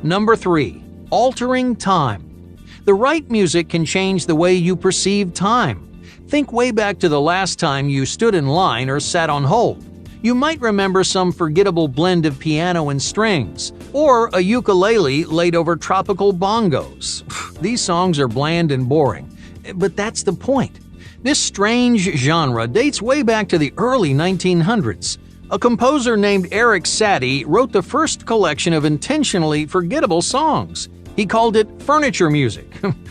Number 3. Altering time. The right music can change the way you perceive time. Think way back to the last time you stood in line or sat on hold. You might remember some forgettable blend of piano and strings, or a ukulele laid over tropical bongos. These songs are bland and boring, but that's the point. This strange genre dates way back to the early 1900s. A composer named Erik Satie wrote the first collection of intentionally forgettable songs. He called it furniture music,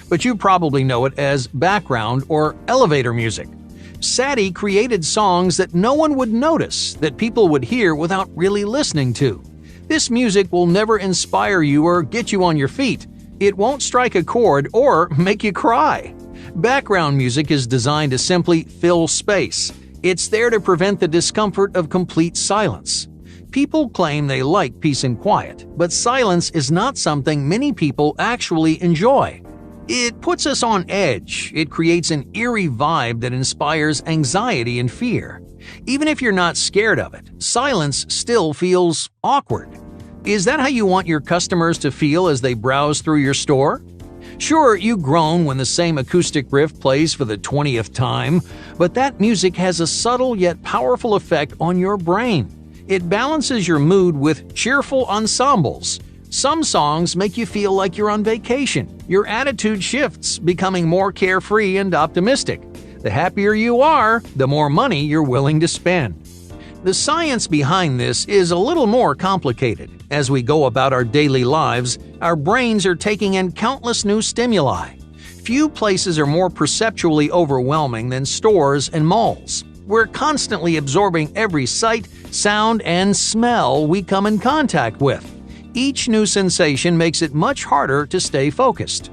but you probably know it as background or elevator music. Satie created songs that no one would notice, that people would hear without really listening to. This music will never inspire you or get you on your feet. It won't strike a chord or make you cry. Background music is designed to simply fill space. It's there to prevent the discomfort of complete silence. People claim they like peace and quiet, but silence is not something many people actually enjoy. It puts us on edge. It creates an eerie vibe that inspires anxiety and fear. Even if you're not scared of it, silence still feels awkward. Is that how you want your customers to feel as they browse through your store? Sure, you groan when the same acoustic riff plays for the 20th time, but that music has a subtle yet powerful effect on your brain. It balances your mood with cheerful ensembles. Some songs make you feel like you're on vacation. Your attitude shifts, becoming more carefree and optimistic. The happier you are, the more money you're willing to spend. The science behind this is a little more complicated. As we go about our daily lives, our brains are taking in countless new stimuli. Few places are more perceptually overwhelming than stores and malls. We're constantly absorbing every sight, sound, and smell we come in contact with. Each new sensation makes it much harder to stay focused.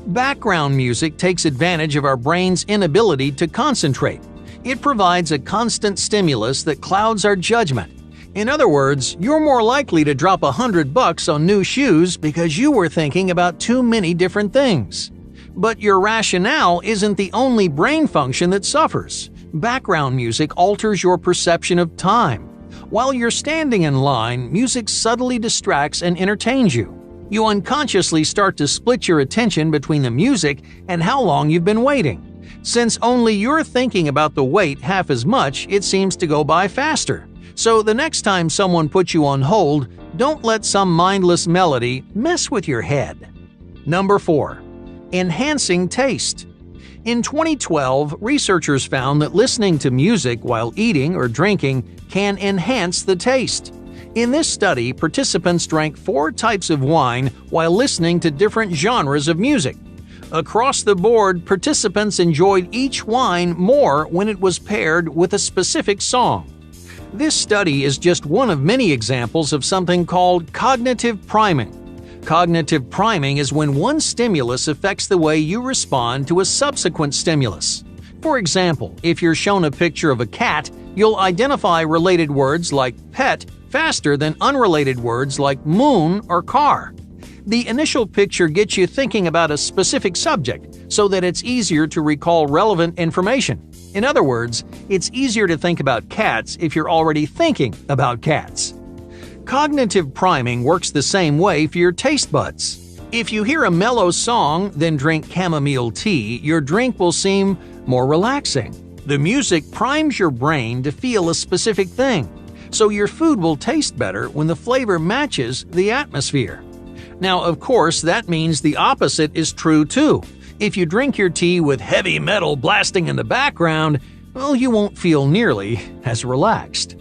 Background music takes advantage of our brain's inability to concentrate. It provides a constant stimulus that clouds our judgment. In other words, you're more likely to drop $100 on new shoes because you were thinking about too many different things. But your rationale isn't the only brain function that suffers. Background music alters your perception of time. While you're standing in line, music subtly distracts and entertains you. You unconsciously start to split your attention between the music and how long you've been waiting. Since only you're thinking about the wait half as much, it seems to go by faster. So the next time someone puts you on hold, don't let some mindless melody mess with your head. Number 4. Enhancing taste. In 2012, researchers found that listening to music while eating or drinking can enhance the taste. In this study, participants drank 4 types of wine while listening to different genres of music. Across the board, participants enjoyed each wine more when it was paired with a specific song. This study is just one of many examples of something called cognitive priming. Cognitive priming is when one stimulus affects the way you respond to a subsequent stimulus. For example, if you're shown a picture of a cat, you'll identify related words like pet faster than unrelated words like moon or car. The initial picture gets you thinking about a specific subject so that it's easier to recall relevant information. In other words, it's easier to think about cats if you're already thinking about cats. Cognitive priming works the same way for your taste buds. If you hear a mellow song, then drink chamomile tea, your drink will seem more relaxing. The music primes your brain to feel a specific thing, so your food will taste better when the flavor matches the atmosphere. Now, of course, that means the opposite is true too. If you drink your tea with heavy metal blasting in the background, well, you won't feel nearly as relaxed.